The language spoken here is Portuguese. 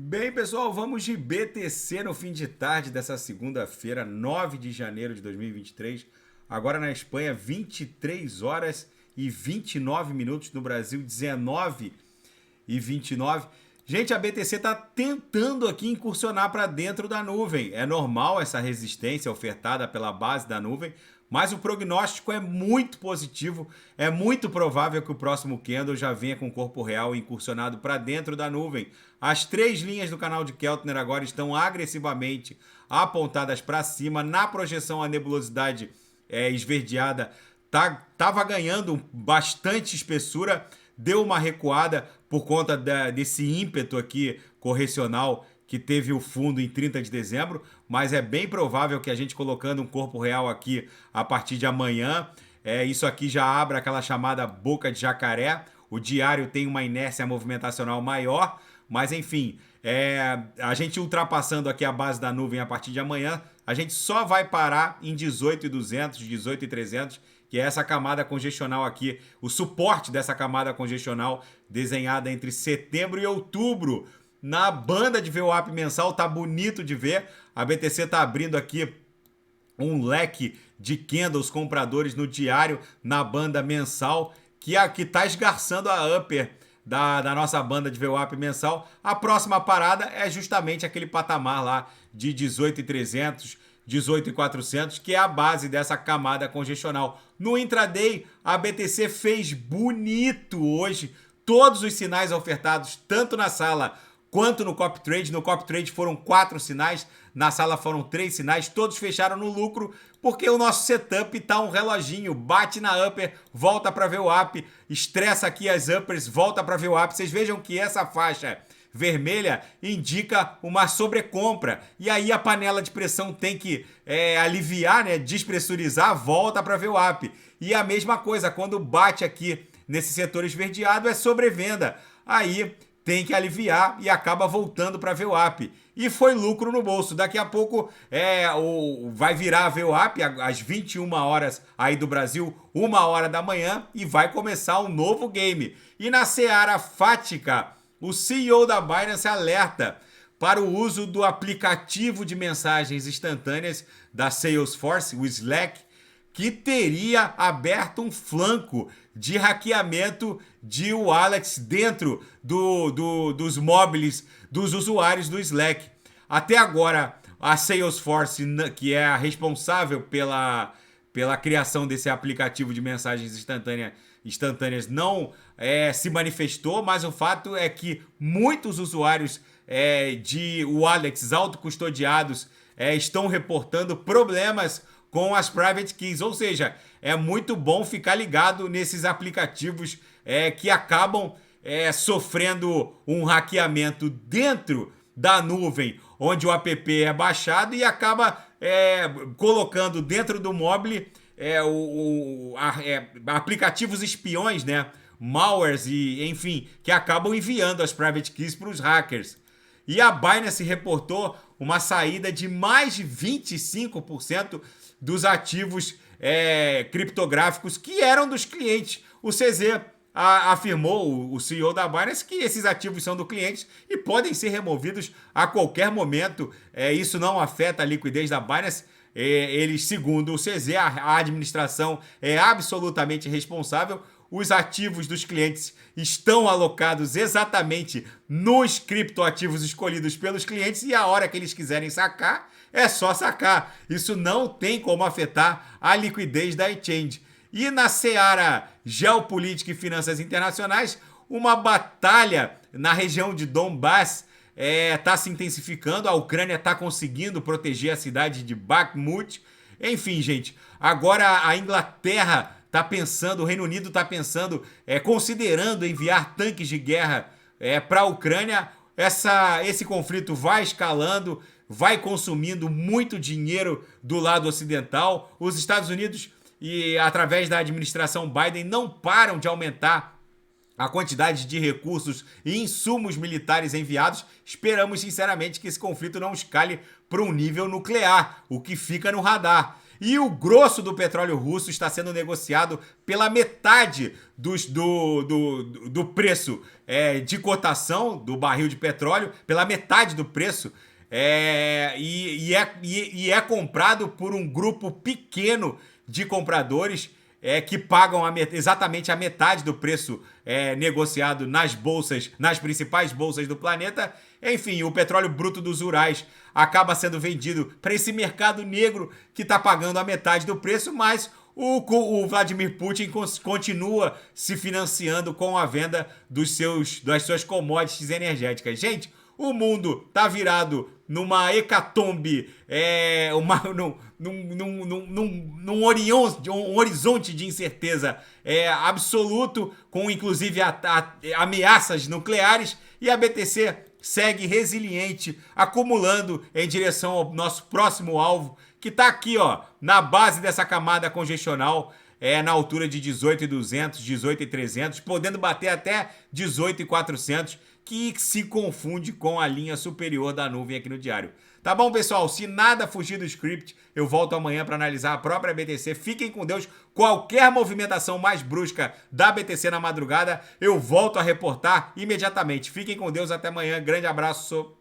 Bem, pessoal, vamos de BTC no fim de tarde dessa segunda-feira, 9 de janeiro de 2023. Agora na Espanha, 23 horas e 29 minutos. No Brasil, 19 e 29. Gente, a BTC está tentando aqui incursionar para dentro da nuvem. É normal essa resistência ofertada pela base da nuvem, mas o prognóstico é muito positivo. É muito provável que o próximo candle já venha com o corpo real incursionado para dentro da nuvem. As três linhas do canal de Keltner agora estão agressivamente apontadas para cima. Na projeção, a nebulosidade esverdeada estava ganhando bastante espessura, deu uma recuada por conta desse ímpeto aqui correcional que teve o fundo em 30 de dezembro, mas é bem provável que a gente colocando um corpo real aqui a partir de amanhã, isso aqui já abre aquela chamada boca de jacaré. O diário tem uma inércia movimentacional maior, mas enfim, a gente ultrapassando aqui a base da nuvem a partir de amanhã, a gente só vai parar em 18.200, 18.300, que é essa camada congestional aqui, o suporte dessa camada congestional desenhada entre setembro e outubro. Na banda de VWAP mensal, tá bonito de ver. A BTC tá abrindo aqui um leque de candles compradores no diário, na banda mensal, que tá esgarçando a upper da nossa banda de VWAP mensal. A próxima parada é justamente aquele patamar lá de 18.300, 18.400, que é a base dessa camada congestional. No intraday, a BTC fez bonito hoje. Todos os sinais ofertados, tanto na sala quanto no copy trade. No copy trade foram 4 sinais, na sala foram 3 sinais, todos fecharam no lucro, porque o nosso setup tá um reloginho, bate na upper, volta para VWAP, estressa aqui as uppers, volta para VWAP. Vocês vejam que essa faixa vermelha indica uma sobrecompra, e aí a panela de pressão tem que aliviar, né, despressurizar, volta para VWAP. E a mesma coisa, quando bate aqui nesse setor esverdeado, é sobrevenda, aí tem que aliviar e acaba voltando para VWAP. E foi lucro no bolso. Daqui a pouco vai virar a VWAP às 21 horas aí do Brasil, 1 hora da manhã, e vai começar um novo game. E na seara fática, o CEO da Binance alerta para o uso do aplicativo de mensagens instantâneas da Salesforce, o Slack, que teria aberto um flanco de hackeamento de wallets dentro dos móveis dos usuários do Slack. Até agora, a Salesforce, que é a responsável pela criação desse aplicativo de mensagens instantâneas, não se manifestou, mas o fato é que muitos usuários de wallets autocustodiados estão reportando problemas com as private keys, ou seja, é muito bom ficar ligado nesses aplicativos que acabam sofrendo um hackeamento dentro da nuvem, onde o app é baixado e acaba colocando dentro do mobile aplicativos espiões, né? Malwares e, enfim, que acabam enviando as private keys para os hackers. E a Binance reportou uma saída de mais de 25% dos ativos criptográficos que eram dos clientes. O CZ afirmou, o CEO da Binance, que esses ativos são do cliente e podem ser removidos a qualquer momento. Isso não afeta a liquidez da Binance. Eles, segundo o CZ, a administração é absolutamente responsável. Os ativos dos clientes estão alocados exatamente nos criptoativos escolhidos pelos clientes, e a hora que eles quiserem sacar, é só sacar. Isso não tem como afetar a liquidez da exchange. E na seara geopolítica e finanças internacionais, uma batalha na região de Donbass está se intensificando. A Ucrânia está conseguindo proteger a cidade de Bakhmut. Enfim, gente, agora a Inglaterra está pensando, o Reino Unido está pensando, considerando enviar tanques de guerra para a Ucrânia. Esse conflito vai escalando, vai consumindo muito dinheiro do lado ocidental. Os Estados Unidos, e através da administração Biden, não param de aumentar a quantidade de recursos e insumos militares enviados. Esperamos sinceramente que esse conflito não escale para um nível nuclear, o que fica no radar. E o grosso do petróleo russo está sendo negociado pela metade do preço de cotação do barril de petróleo, pela metade do preço. E é comprado por um grupo pequeno de compradores que pagam exatamente a metade do preço negociado nas bolsas, nas principais bolsas do planeta. Enfim, o petróleo bruto dos Urais acaba sendo vendido para esse mercado negro que está pagando a metade do preço, mas o Vladimir Putin continua se financiando com a venda das suas commodities energéticas. Gente, o mundo tá virado numa hecatombe, num horizonte de incerteza absoluto, com inclusive ameaças nucleares, e a BTC segue resiliente, acumulando em direção ao nosso próximo alvo, que está aqui, ó, na base dessa camada congestional, na altura de 18.200, 18.300, podendo bater até 18.400, que se confunde com a linha superior da nuvem aqui no diário. Tá bom, pessoal? Se nada fugir do script, eu volto amanhã para analisar a própria BTC. Fiquem com Deus. Qualquer movimentação mais brusca da BTC na madrugada, eu volto a reportar imediatamente. Fiquem com Deus. Até amanhã. Grande abraço.